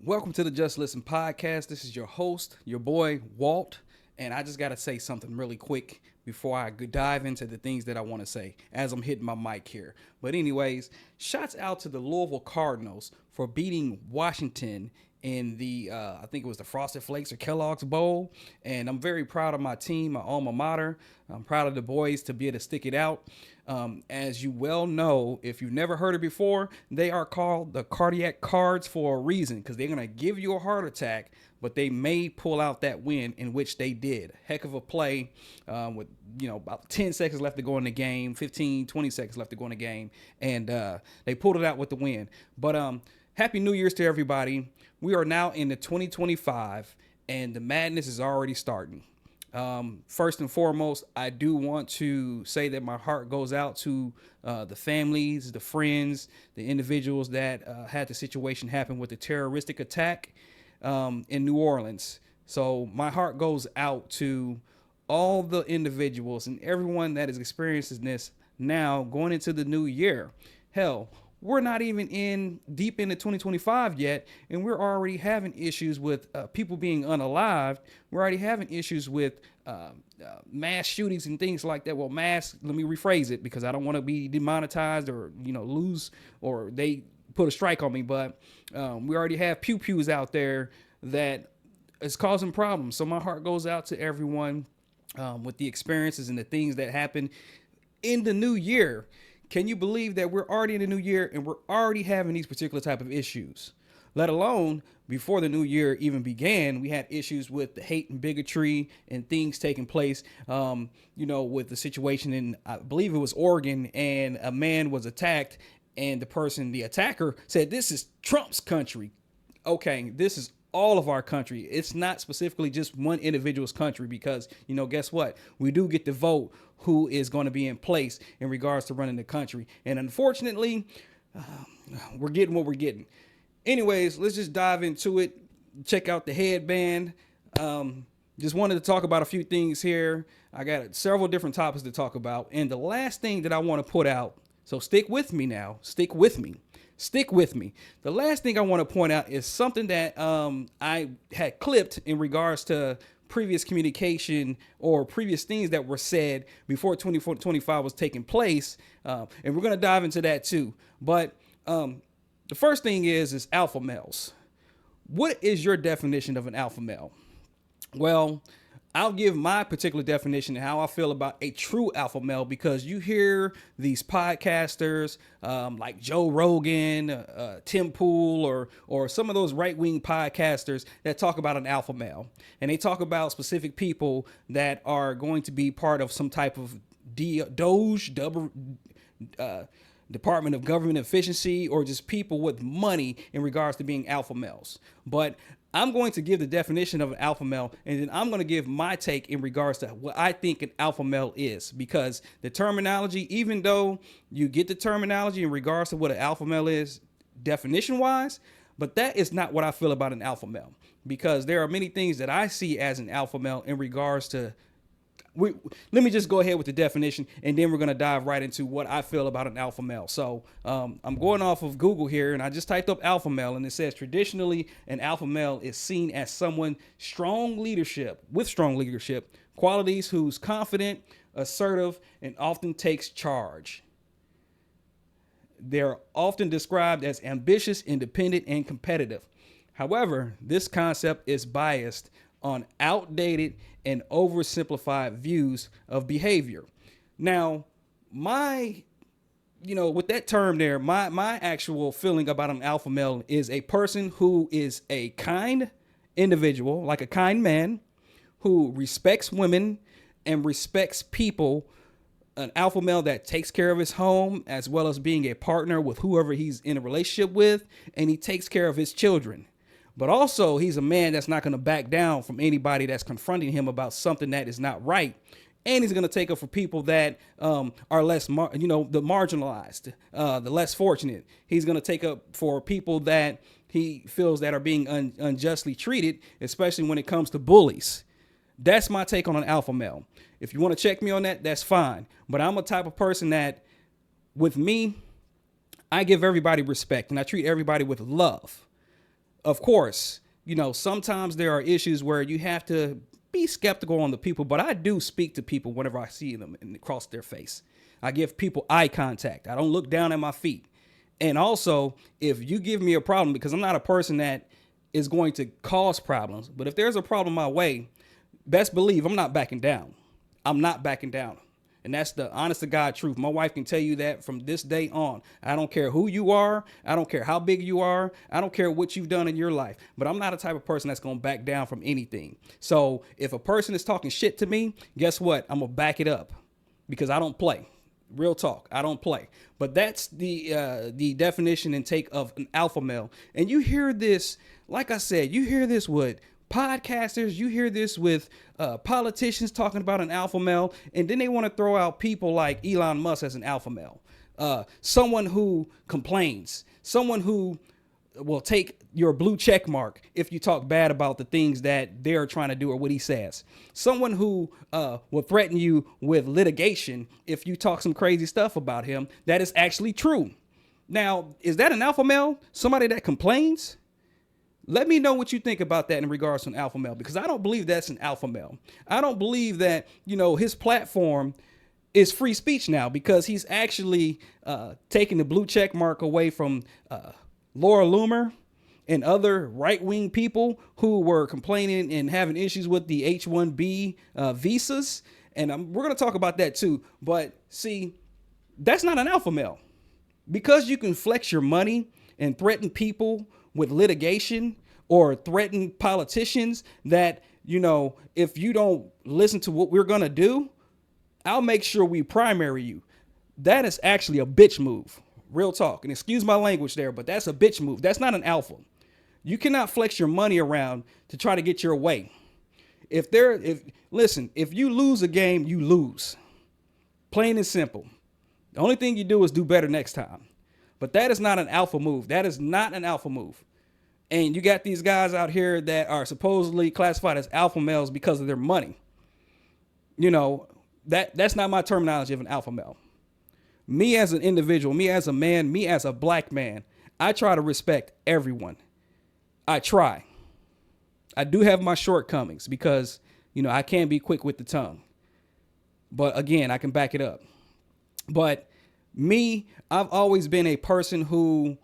Welcome to the Just Listen podcast. This is your host, your boy, Walt. And I just got to say something really quick before I dive into the things that I want to say as I'm hitting my mic here. But, anyways, shouts out to the Louisville Cardinals for beating Washington in the, I think it was the Frosted Flakes or Kellogg's Bowl. And I'm very proud of my team, my alma mater. I'm proud of the boys to be able to stick it out. As you well know, if you've never heard it before, they are called the cardiac cards for a reason because they're going to give you a heart attack, but they may pull out that win, in which they did. Heck of a play with, about 10 seconds left to go in the game, 15, 20 seconds left to go in the game, and they pulled it out with the win. But Happy New Year's to everybody. We are now in the 2025, and the madness is already starting. First and foremost, I do want to say that my heart goes out to the families, the friends, the individuals that had the situation happen with the terroristic attack in New Orleans. So my heart goes out to all the individuals and everyone that is experiencing this now going into the new year. Hell, we're not even deep into 2025 yet, and we're already having issues with people being unalived. We're already having issues with mass shootings and things like that. Well, let me rephrase it because I don't want to be demonetized or, lose or they put a strike on me. But we already have pew-pews out there that is causing problems. So my heart goes out to everyone with the experiences and the things that happen in the new year. Can you believe that we're already in the new year and we're already having these particular type of issues? Let alone before the new year even began, we had issues with the hate and bigotry and things taking place, with the situation in, I believe it was Oregon, and a man was attacked and the attacker said, "This is Trump's country." Okay, this is all of our country. It's not specifically just one individual's country because, guess what? We do get to vote who is going to be in place in regards to running the country. And unfortunately, we're getting what we're getting. Anyways, let's just dive into it. Check out the headband. Just wanted to talk about a few things here. I got several different topics to talk about. And the last thing that I want to put out, so stick with me now. Stick with me. The last thing I want to point out is something that I had clipped in regards to previous communication or previous things that were said before 2025 was taking place. And we're going to dive into that too. But the first thing is alpha males. What is your definition of an alpha male? Well, I'll give my particular definition of how I feel about a true alpha male because you hear these podcasters like Joe Rogan, Tim Pool, or some of those right-wing podcasters that talk about an alpha male. And they talk about specific people that are going to be part of some type of Department of Government Efficiency, or just people with money in regards to being alpha males. But I'm going to give the definition of an alpha male, and then I'm going to give my take in regards to what I think an alpha male is, because the terminology, even though you get the terminology in regards to what an alpha male is definition wise, but that is not what I feel about an alpha male, because there are many things that I see as an alpha male in regards to let me just go ahead with the definition, and then we're going to dive right into what I feel about an alpha male. So I'm going off of Google here, and I just typed up alpha male, and it says traditionally an alpha male is seen as someone with strong leadership qualities, who's confident, assertive, and often takes charge. They're often described as ambitious, independent, and competitive. However, this concept is biased on outdated and oversimplified views of behavior. Now, with that term there, my actual feeling about an alpha male is a person who is a kind individual, like a kind man, who respects women and respects people. An alpha male that takes care of his home, as well as being a partner with whoever he's in a relationship with, and he takes care of his children. But also, he's a man that's not going to back down from anybody that's confronting him about something that is not right. And he's going to take up for people that are less, the marginalized, the less fortunate. He's going to take up for people that he feels that are being unjustly treated, especially when it comes to bullies. That's my take on an alpha male. If you want to check me on that, that's fine. But I'm a type of person that, with me, I give everybody respect and I treat everybody with love. Of course, sometimes there are issues where you have to be skeptical on the people, but I do speak to people whenever I see them and cross their face. I give people eye contact. I don't look down at my feet. And also, if you give me a problem, because I'm not a person that is going to cause problems, but if there's a problem my way, best believe I'm not backing down. I'm not backing down. And that's the honest to God truth. My wife can tell you that from this day on. I don't care who you are. I don't care how big you are. I don't care what you've done in your life. But I'm not a type of person that's going to back down from anything. So if a person is talking shit to me, guess what? I'm going to back it up because I don't play. Real talk. I don't play. But that's the definition and take of an alpha male. And you hear this, like I said, you hear this with podcasters, you hear this with politicians talking about an alpha male, and then they want to throw out people like Elon Musk as an alpha male. Someone who complains, someone who will take your blue check mark if you talk bad about the things that they're trying to do or what he says. Someone who will threaten you with litigation if you talk some crazy stuff about him that is actually true. Now, is that an alpha male? Somebody that complains? Let me know what you think about that in regards to an alpha male, because I don't believe that's an alpha male. I don't believe that, his platform is free speech now, because he's actually taking the blue check mark away from Laura Loomer and other right-wing people who were complaining and having issues with the H1B visas. And we're going to talk about that too. But see, that's not an alpha male. Because you can flex your money and threaten people with litigation or threaten politicians that, if you don't listen to what we're going to do, I'll make sure we primary you. That is actually a bitch move. Real talk. And excuse my language there, but that's a bitch move. That's not an alpha. You cannot flex your money around to try to get your way. If you lose a game, you lose. Plain and simple. The only thing you do is do better next time. But that is not an alpha move. That is not an alpha move. And you got these guys out here that are supposedly classified as alpha males because of their money. That's not my terminology of an alpha male. Me as an individual, me as a man, me as a black man, I try to respect everyone. I try. I do have my shortcomings because, I can be quick with the tongue. But again, I can back it up. But me, I've always been a person who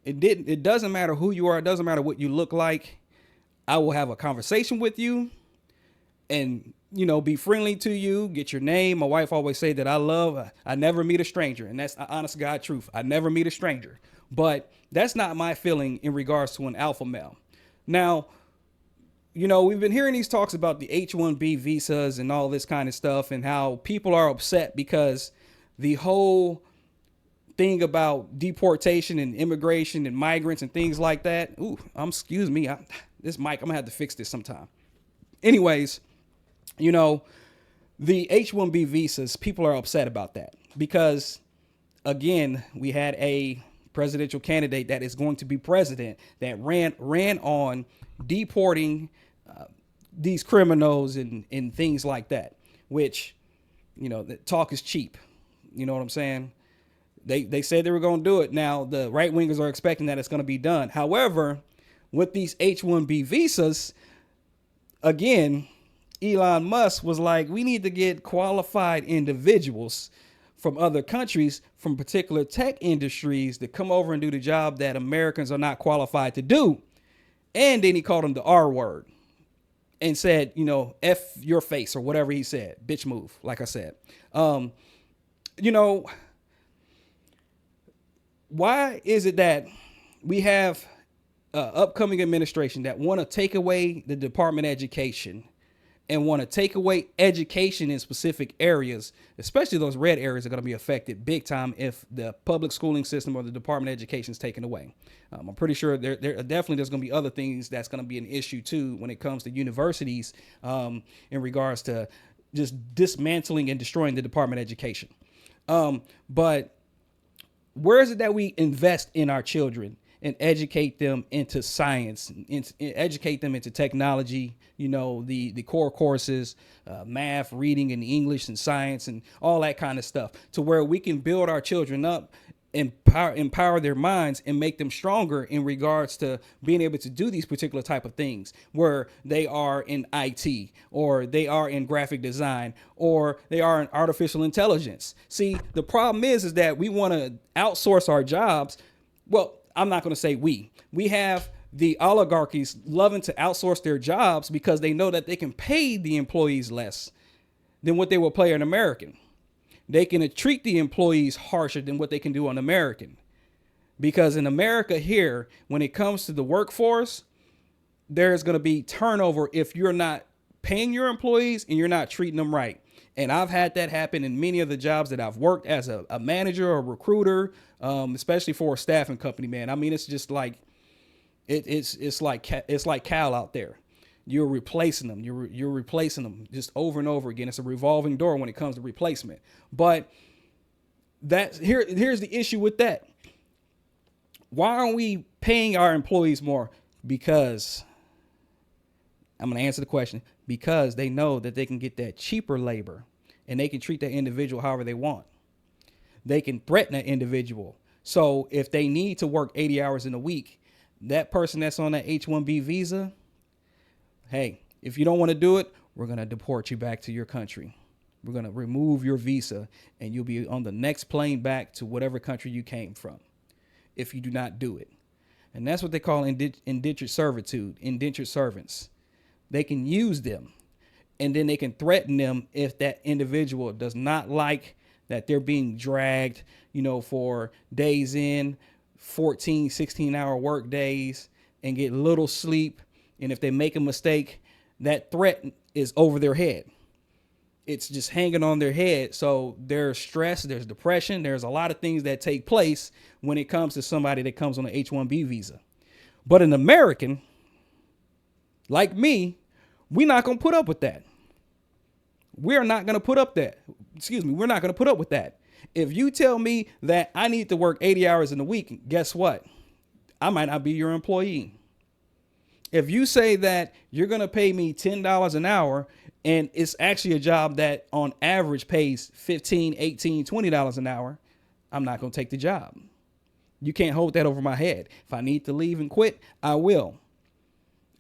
it doesn't matter who you are. It doesn't matter what you look like. I will have a conversation with you and, be friendly to you, get your name. My wife always say that I never meet a stranger. And that's honest to God truth. I never meet a stranger. But that's not my feeling in regards to an alpha male. Now, we've been hearing these talks about the H1B visas and all this kind of stuff and how people are upset because the whole thing about deportation and immigration and migrants and things like that. Excuse me. This mic, I'm gonna have to fix this sometime. Anyways, the H1B visas, people are upset about that because, again, we had a presidential candidate that is going to be president that ran on deporting these criminals and things like that, which, the talk is cheap. You know what I'm saying? They said they were going to do it. Now, the right wingers are expecting that it's going to be done. However, with these H1B visas, again, Elon Musk was like, we need to get qualified individuals from other countries, from particular tech industries, to come over and do the job that Americans are not qualified to do. And then he called them the R word and said, F your face or whatever he said. Bitch move, like I said. Why is it that we have upcoming administration that want to take away the Department of Education and want to take away education in specific areas, especially those red areas are going to be affected big time if the public schooling system or the Department of Education is taken away. I'm pretty sure there's going to be other things that's going to be an issue too when it comes to universities in regards to just dismantling and destroying the Department of Education. But where is it that we invest in our children and educate them into science, and educate them into technology, the core courses, math, reading, and English and science and all that kind of stuff, to where we can build our children up empower their minds and make them stronger in regards to being able to do these particular type of things, where they are in IT, or they are in graphic design, or they are in artificial intelligence. See, the problem is that we want to outsource our jobs. Well, I'm not going to say we have the oligarchies loving to outsource their jobs because they know that they can pay the employees less than what they will pay an American. They can treat the employees harsher than what they can do on American. Because in America here, when it comes to the workforce, there's going to be turnover if you're not paying your employees and you're not treating them right. And I've had that happen in many of the jobs that I've worked as a manager or recruiter, especially for a staffing company, man. I mean, it's just like, it's like Cal out there. You're replacing them. You're replacing them just over and over again. It's a revolving door when it comes to replacement. But here's the issue with that. Why aren't we paying our employees more? Because I'm going to answer the question. Because they know that they can get that cheaper labor and they can treat that individual however they want. They can threaten that individual. So if they need to work 80 hours in a week, that person that's on that H1B visa, hey, if you don't want to do it, we're going to deport you back to your country. We're going to remove your visa and you'll be on the next plane back to whatever country you came from if you do not do it. And that's what they call indentured servitude, indentured servants. They can use them and then they can threaten them if that individual does not like that they're being dragged, for days in 14, 16-hour work days and get little sleep. And if they make a mistake, that threat is over their head. It's just hanging on their head. So there's stress, there's depression, there's a lot of things that take place when it comes to somebody that comes on an H1B visa. But an American, like me, we're not going to put up with that. We're not going to put up that. We're not going to put up with that. If you tell me that I need to work 80 hours in a week, guess what? I might not be your employee. If you say that you're going to pay me $10 an hour and it's actually a job that on average pays $15, $18, $20 an hour, I'm not going to take the job. You can't hold that over my head. If I need to leave and quit, I will.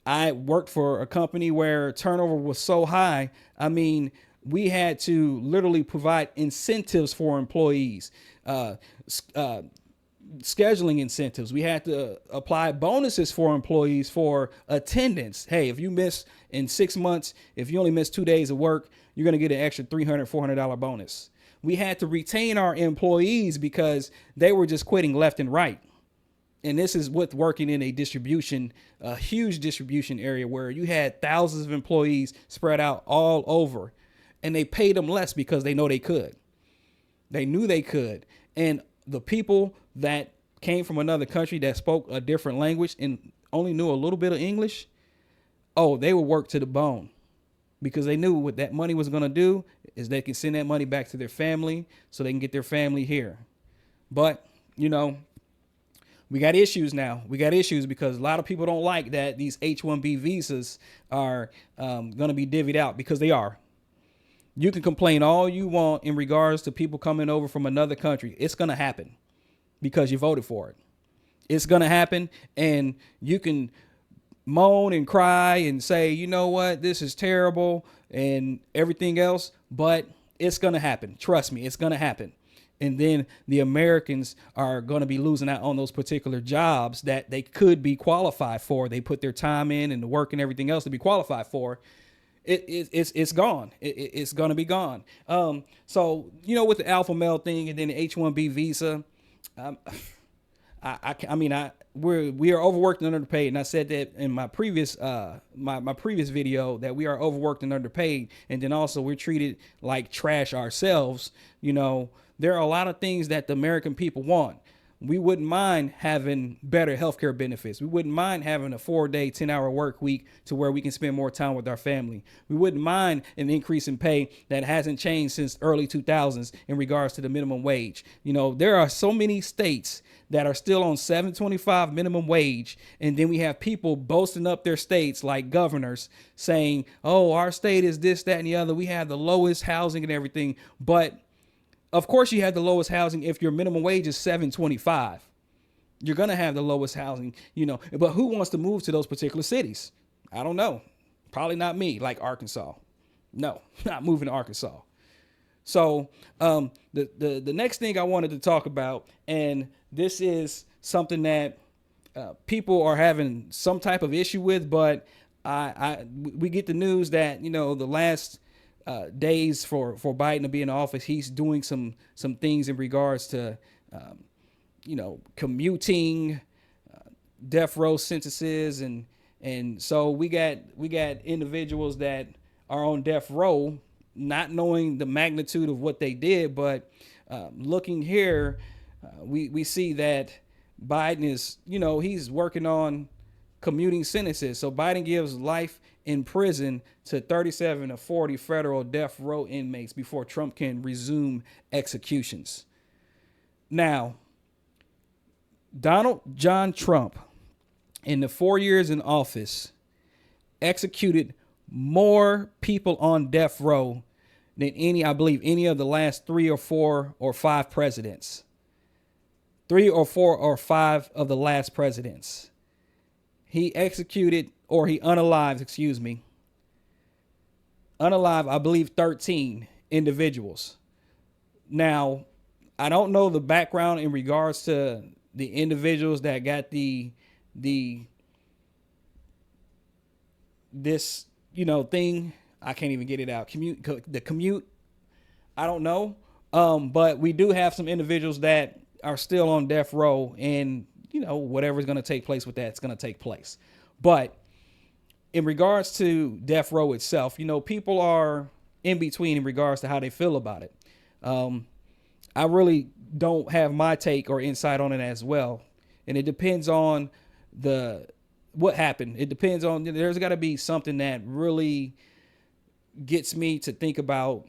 I worked for a company where turnover was so high. I mean, we had to literally provide incentives for employees, scheduling incentives. We had to apply bonuses for employees for attendance. Hey, if you miss in 6 months, if you only miss 2 days of work, you're going to get an extra $300, $400 bonus. We had to retain our employees because they were just quitting left and right. And this is with working in a huge distribution area where you had thousands of employees spread out all over, and they paid them less because they know they could. They knew they could. And the people that came from another country that spoke a different language and only knew a little bit of English, they would work to the bone because they knew what that money was going to do is they can send that money back to their family so they can get their family here. But, we got issues now. We got issues because a lot of people don't like that these H1B visas are going to be divvied out, because they are. You can complain all you want in regards to people coming over from another country. It's going to happen because you voted for it. It's going to happen, and you can moan and cry and say, you know what, this is terrible and everything else, but it's going to happen. Trust me, it's going to happen. And then the Americans are going to be losing out on those particular jobs that they could be qualified for. They put their time in and the work and everything else to be qualified for. It's gone. It's going to be gone. So, with the alpha male thing and then the H1B visa, we are overworked and underpaid. And I said that in my previous my previous video, that we are overworked and underpaid. And then also we're treated like trash ourselves. There are a lot of things that the American people want. We wouldn't mind having better healthcare benefits. We wouldn't mind having a 4-day, 10-hour work week to where we can spend more time with our family. We wouldn't mind an increase in pay that hasn't changed since early 2000s in regards to the minimum wage. There are so many states that are still on $7.25 minimum wage. And then we have people boasting up their states like governors saying, oh, our state is this, that, and the other. We have the lowest housing and everything. But Of course, you have the lowest housing if your minimum wage is $7.25. You're gonna have the lowest housing, But who wants to move to those particular cities? I don't know. Probably not me. Like Arkansas. No, not moving to Arkansas. So the next thing I wanted to talk about, and this is something that people are having some type of issue with, but we get the news that the last days for Biden to be in office, he's doing some things in regards to commuting, death row sentences, and so we got individuals that are on death row, not knowing the magnitude of what they did, but looking here, we see that Biden is, he's working on commuting sentences. So Biden gives life in prison to 37 of 40 federal death row inmates before Trump can resume executions. Now, Donald John Trump, in the 4 years in office, executed more people on death row than any of the last 3 or 4 or 5 presidents. 3 or 4 or 5 of the last presidents. He unalived, I believe 13 individuals. Now, I don't know the background in regards to the individuals that got this thing. I can't even get it out. Commute. I don't know. But we do have some individuals that are still on death row, and whatever's going to take place with that, it's going to take place. But in regards to death row itself, people are in between in regards to how they feel about it. I really don't have my take or insight on it as well. And it depends on what happened. It depends on, there's got to be something that really gets me to think about,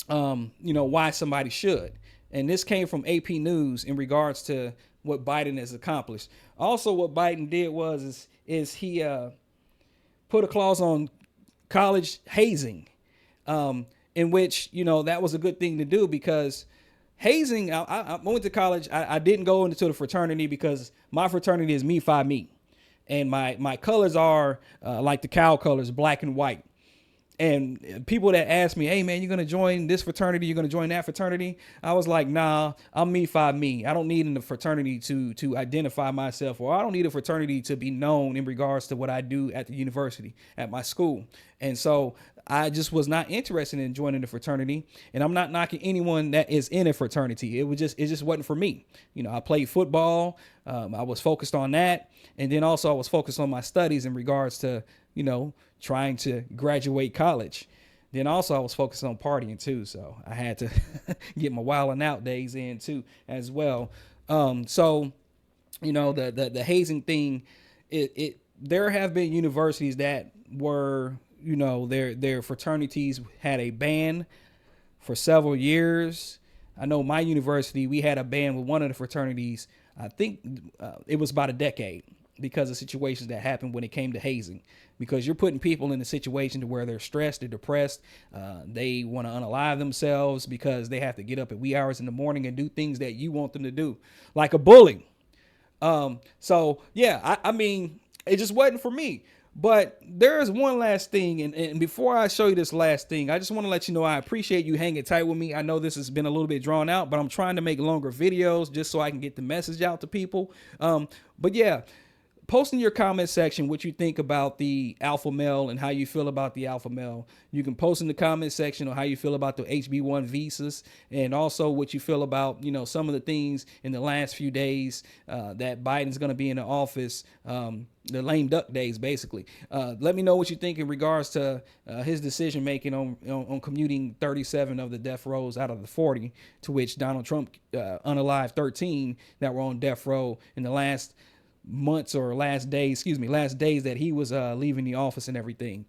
why somebody should. And this came from AP News in regards to what Biden has accomplished. Also, what Biden did is he put a clause on college hazing, in which, that was a good thing to do, because hazing, I went to college. I didn't go into the fraternity because my fraternity is Me Phi Me. And my colors are like the cow colors, black and white. And people that ask me, hey, man, you're going to join this fraternity, you're going to join that fraternity, I was like, nah, I'm Me Phi Me. I don't need a fraternity to identify myself, or I don't need a fraternity to be known in regards to what I do at the university, at my school. And so I just was not interested in joining the fraternity. And I'm not knocking anyone that is in a fraternity. It just wasn't for me. I played football. I was focused on that. And then also I was focused on my studies in regards to, trying to graduate college. Then also I was focused on partying too. So I had to get my wilding out days in too as well. So, the hazing thing, there have been universities that were, their fraternities had a ban for several years. I know my university, we had a ban with one of the fraternities. I think it was about a decade, because of situations that happened when it came to hazing, because you're putting people in a situation to where they're stressed, they're depressed, they want to unalive themselves because they have to get up at wee hours in the morning and do things that you want them to do, like a bully. So yeah, I mean, it just wasn't for me. But there is one last thing, and before I show you this last thing, I just want to let you know I appreciate you hanging tight with me. I know this has been a little bit drawn out, but I'm trying to make longer videos just so I can get the message out to people. But yeah, post in your comment section what you think about the alpha male and how you feel about the alpha male. You can post in the comment section on how you feel about the HB1 visas, and also what you feel about, some of the things in the last few days that Biden's going to be in the office, the lame duck days, basically. Let me know what you think in regards to his decision making on commuting 37 of the death rows out of the 40, to which Donald Trump unalived 13 that were on death row in the last last days that he was leaving the office and everything.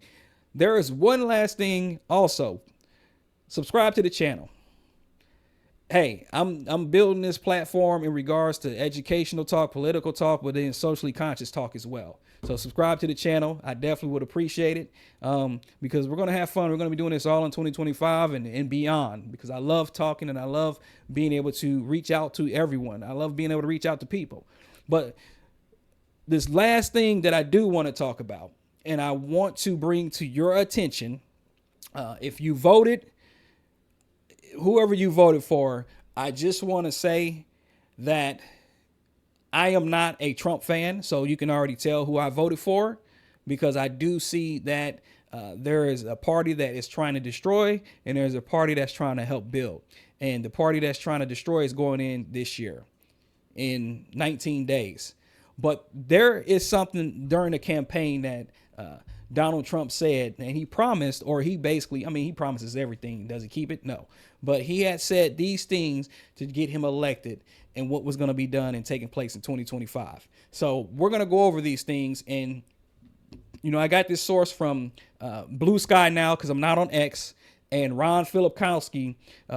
There is one last thing also. Subscribe to the channel. hey, I'm building this platform in regards to educational talk, political talk, but then socially conscious talk as well. So subscribe to the channel. I definitely would appreciate it, because we're going to have fun. We're going to be doing this all in 2025 and beyond, because I love talking and I love being able to reach out to everyone. I love being able to reach out to people. But this last thing that I do want to talk about, and I want to bring to your attention, if you voted, whoever you voted for, I just want to say that I am not a Trump fan, so you can already tell who I voted for, because I do see that there is a party that is trying to destroy and there's a party that's trying to help build. And the party that's trying to destroy is going in this year in 19 days. But there is something during the campaign that Donald Trump said, and he promised, or he basically, I mean, he promises everything. Does he keep it? No. But he had said these things to get him elected and what was going to be done and taking place in 2025. So we're going to go over these things. And, you know, I got this source from Blue Sky Now, because I'm not on X. And Ron Filipkowski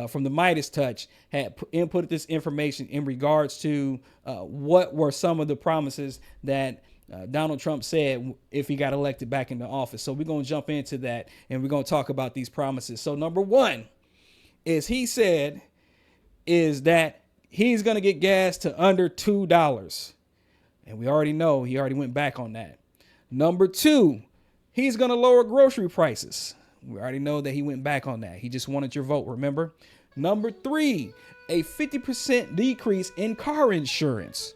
from the Midas Touch had inputted this information in regards to what were some of the promises that Donald Trump said if he got elected back into office. So we're going to jump into that and we're going to talk about these promises. So number one is he said is that he's going to get gas to under $2. And we already know he already went back on that. Number two, he's going to lower grocery prices. We already know that he went back on that. He just wanted your vote, remember? Number three, a 50% decrease in car insurance.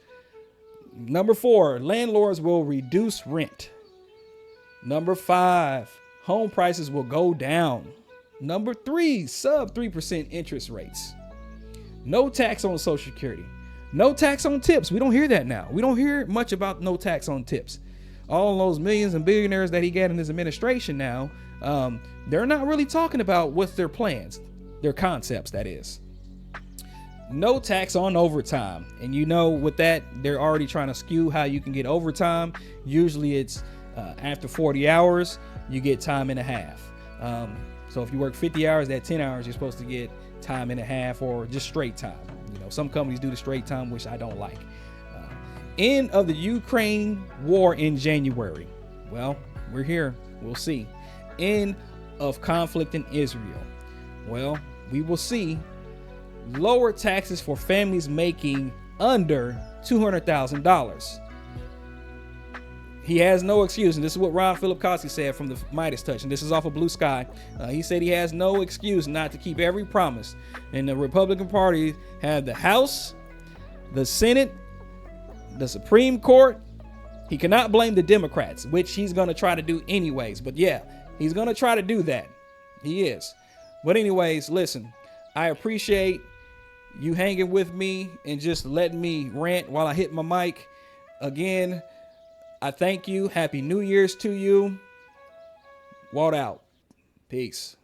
Number four, landlords will reduce rent. Number five, home prices will go down. Number three, sub 3% interest rates. No tax on Social Security. No tax on tips. We don't hear that now. We don't hear much about no tax on tips. All those millions and billionaires that he got in his administration now, they're not really talking about what's their plans, their concepts, that is. No tax on overtime. And you know, with that, they're already trying to skew how you can get overtime. Usually it's after 40 hours, you get time and a half. So if you work 50 hours, that 10 hours, you're supposed to get time and a half or just straight time. You know, some companies do the straight time, which I don't like. End of the Ukraine war in January. Well, we're here. We'll see. End of conflict in Israel. Well, we will see. Lower taxes for families making under $200,000. He has no excuse, and this is what Ron Filipkowski said from the Midas Touch, and this is off of Blue Sky. He said he has no excuse not to keep every promise. And the Republican Party had the House, the Senate, the Supreme Court. He cannot blame the Democrats, which he's going to try to do anyways. But yeah, he's going to try to do that. He is. But anyways, listen, I appreciate you hanging with me and just letting me rant while I hit my mic. Again, I thank you. Happy New Year's to you. Walt out. Peace.